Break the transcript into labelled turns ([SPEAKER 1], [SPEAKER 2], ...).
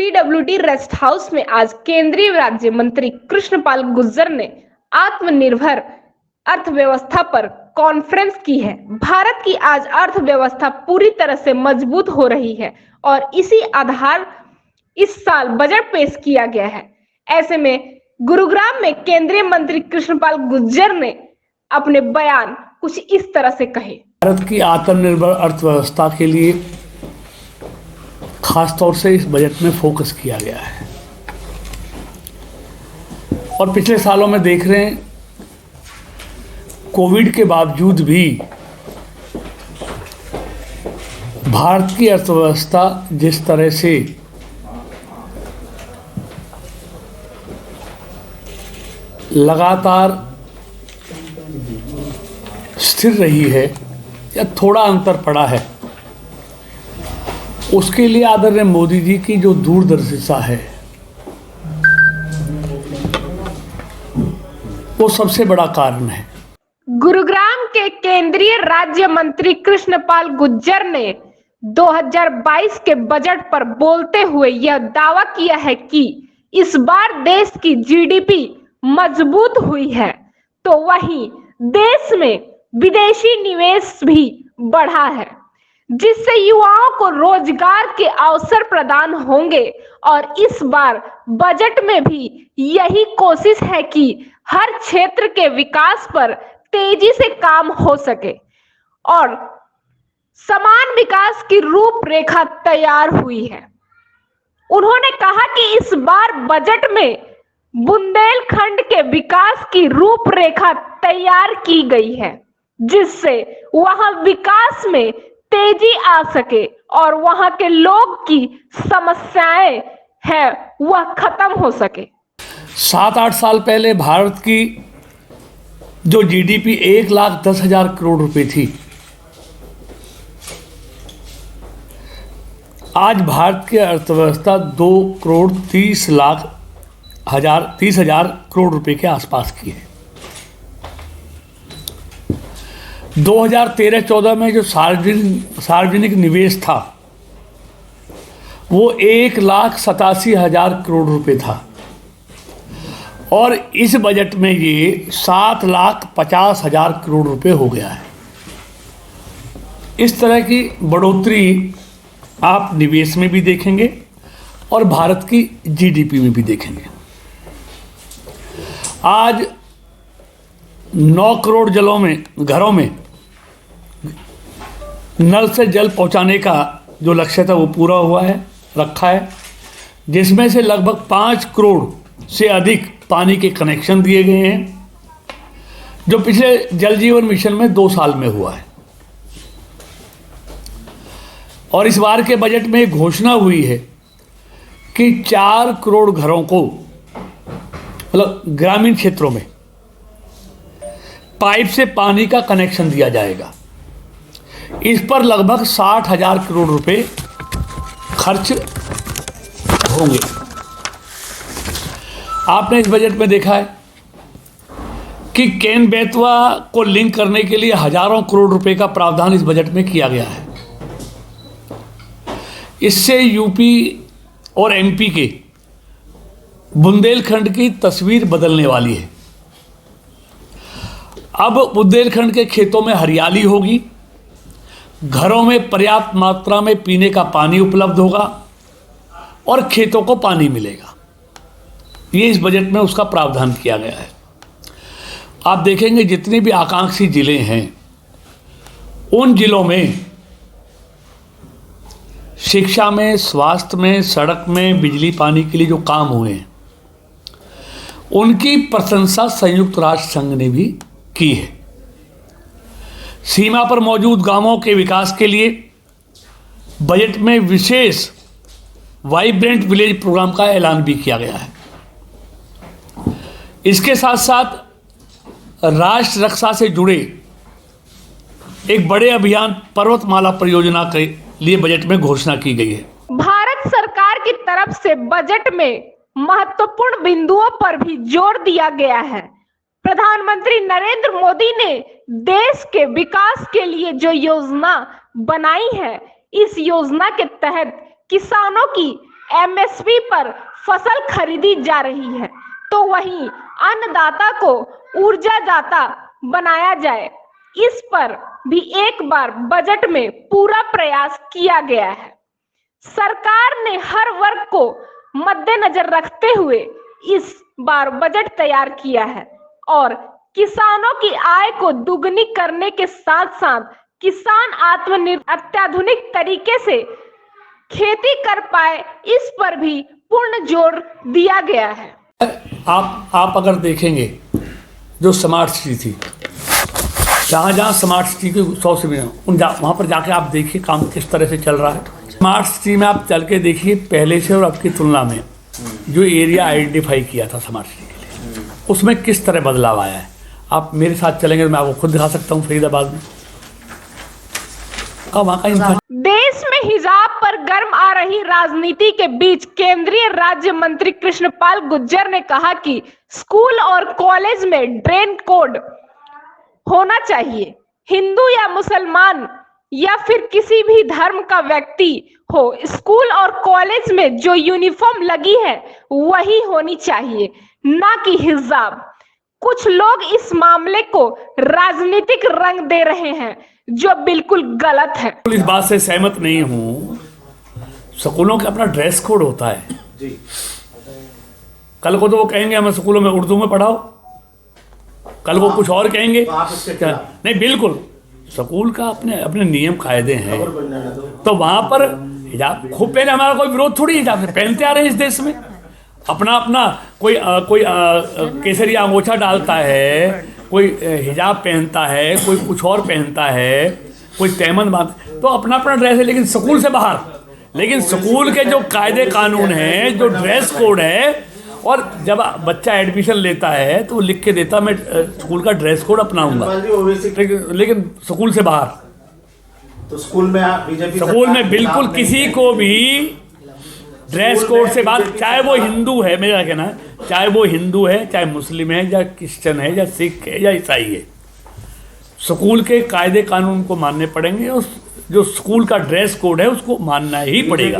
[SPEAKER 1] PWD rest house में आज केंद्रीय राज्य मंत्री कृष्णपाल गुर्जर ने आत्मनिर्भर अर्थव्यवस्था पर कॉन्फ्रेंस की है। भारत की आज अर्थव्यवस्था पूरी तरह से मजबूत हो रही है और इसी आधार इस साल बजट पेश किया गया है। ऐसे में गुरुग्राम में केंद्रीय मंत्री कृष्णपाल गुर्जर ने अपने बयान कुछ इस तरह से कहे।
[SPEAKER 2] भारत की आत्मनिर्भर अर्थव्यवस्था के लिए खास तौर से इस बजट में फोकस किया गया है और पिछले सालों में देख रहे हैं कोविड के बावजूद भी भारत की अर्थव्यवस्था जिस तरह से लगातार स्थिर रही है या थोड़ा अंतर पड़ा है, उसके लिए आदरणीय मोदी जी की जो दूरदर्शिता है वो सबसे बड़ा कारण है।
[SPEAKER 1] गुरुग्राम के केंद्रीय राज्य मंत्री कृष्णपाल गुर्जर ने 2022 के बजट पर बोलते हुए यह दावा किया है कि इस बार देश की जीडीपी मजबूत हुई है, तो वहीं देश में विदेशी निवेश भी बढ़ा है, जिससे युवाओं को रोजगार के अवसर प्रदान होंगे। और इस बार बजट में भी यही कोशिश है कि हर क्षेत्र के विकास पर तेजी से काम हो सके और समान विकास की रूपरेखा तैयार हुई है। उन्होंने कहा कि इस बार बजट में बुंदेलखंड के विकास की रूपरेखा तैयार की गई है, जिससे वहां विकास में तेजी आ सके और वहां के लोग की समस्याएं हैं वह खत्म हो सके।
[SPEAKER 2] 7-8 साल पहले भारत की जो जीडीपी 1,10,000 करोड़ रुपए थी, आज भारत की अर्थव्यवस्था 2,30,00,000 करोड़ रुपए के आसपास की है। 2013-14 में जो सार्वजनिक निवेश था वो 1,87,000 करोड़ रुपए था और इस बजट में ये 7,50,000 करोड़ रुपए हो गया है। इस तरह की बढ़ोतरी आप निवेश में भी देखेंगे और भारत की जीडीपी में भी देखेंगे। आज 9 करोड़ घरों में नल से जल पहुंचाने का जो लक्ष्य था वो पूरा हुआ है रखा है, जिसमें से लगभग 5 करोड़ से अधिक पानी के कनेक्शन दिए गए हैं, जो पिछले जल जीवन मिशन में 2 साल में हुआ है। और इस बार के बजट में घोषणा हुई है कि 4 करोड़ घरों को, मतलब ग्रामीण क्षेत्रों में, पाइप से पानी का कनेक्शन दिया जाएगा। इस पर लगभग 60,000 करोड़ रुपए खर्च होंगे। आपने इस बजट में देखा है कि केन बेतवा को लिंक करने के लिए हजारों करोड़ रुपए का प्रावधान इस बजट में किया गया है। इससे यूपी और एमपी के बुंदेलखंड की तस्वीर बदलने वाली है। अब बुंदेलखंड के खेतों में हरियाली होगी, घरों में पर्याप्त मात्रा में पीने का पानी उपलब्ध होगा और खेतों को पानी मिलेगा। ये इस बजट में उसका प्रावधान किया गया है। आप देखेंगे जितने भी आकांक्षी जिले हैं, उन जिलों में शिक्षा में, स्वास्थ्य में, सड़क में, बिजली पानी के लिए जो काम हुए हैं, उनकी प्रशंसा संयुक्त राष्ट्र संघ ने भी की है। सीमा पर मौजूद गांवों के विकास के लिए बजट में विशेष वाइब्रेंट विलेज प्रोग्राम का ऐलान भी किया गया है। इसके साथ साथ राष्ट्र रक्षा से जुड़े एक बड़े अभियान पर्वतमाला परियोजना के लिए बजट में घोषणा की गई है।
[SPEAKER 1] भारत सरकार की तरफ से बजट में महत्वपूर्ण बिंदुओं पर भी जोर दिया गया है। प्रधानमंत्री नरेंद्र मोदी ने देश के विकास के लिए जो योजना बनाई है, इस योजना के तहत किसानों की एमएसपी पर फसल खरीदी जा रही है, तो वहीं अन्नदाता को ऊर्जादाता बनाया जाए, इस पर भी एक बार बजट में पूरा प्रयास किया गया है। सरकार ने हर वर्ग को मद्देनजर रखते हुए इस बार बजट तैयार किया है और किसानों की आय को दुगनी करने के साथ साथ किसान आत्मनिर्भर अत्याधुनिक तरीके से खेती कर पाए, इस पर भी पूर्ण जोर दिया गया है।
[SPEAKER 2] आप अगर देखेंगे जो स्मार्ट सिटी थी, जहाँ जहाँ स्मार्ट सिटी की 100 से भी वहाँ पर जाके आप देखिए काम किस तरह से चल रहा है। स्मार्ट सिटी में आप चल के देखिए पहले से और अब की तुलना में जो एरिया आइडेंटिफाई किया था स्मार्ट सिटी के लिए, उसमें किस तरह बदलाव आया है। आप मेरे साथ चलेंगे तो मैं आपको खुद दिखा सकता हूँ फरीदाबाद में वहाँ का
[SPEAKER 1] देश में हिजाब पर गर्म आ रही राजनीति के बीच केंद्रीय राज्य मंत्री कृष्णपाल गुर्जर ने कहा कि स्कूल और कॉलेज में ड्रेस कोड होना चाहिए। हिंदू या मुसलमान या फिर किसी भी धर्म का व्यक्ति हो, स्कूल और कॉलेज में जो यूनिफॉर्म लगी है वही होनी चाहिए, ना कि हिजाब। कुछ लोग इस मामले को राजनीतिक रंग दे रहे हैं, जो बिल्कुल गलत है।
[SPEAKER 2] इस बात से सहमत नहीं हूं। स्कूलों का अपना ड्रेस कोड होता है जी। कल को तो वो कहेंगे हमें स्कूलों में उर्दू में पढ़ाओ, कल वो कुछ और कहेंगे क्या? नहीं, बिल्कुल स्कूल का अपने अपने नियम कायदे हैं, तो वहां पर हिजाब खूब पहने, हमारा कोई विरोध थोड़ी हिजाब से पहनते आ रहे हैं इस देश में। अपना अपना कोई केसरी अंगोछा डालता है, कोई हिजाब पहनता है, कोई कुछ और पहनता है, कोई तैमन बांध, तो अपना अपना ड्रेस है। लेकिन स्कूल से बाहर, लेकिन स्कूल के जो कायदे कानून हैं, जो ड्रेस कोड है, और जब बच्चा एडमिशन लेता है तो वो लिख के देता मैं स्कूल का ड्रेस कोड अपनाऊंगा, लेकिन स्कूल से बाहर
[SPEAKER 3] तो स्कूल में
[SPEAKER 2] बिल्कुल किसी को भी ड्रेस कोड से बात, चाहे वो हिंदू है, मेरा कहना है, चाहे वो हिंदू है, चाहे मुस्लिम है, या क्रिश्चियन है, या सिख है, या ईसाई है, स्कूल के कायदे कानून को मानने पड़ेंगे। उस जो स्कूल का ड्रेस कोड है उसको मानना ही पड़ेगा।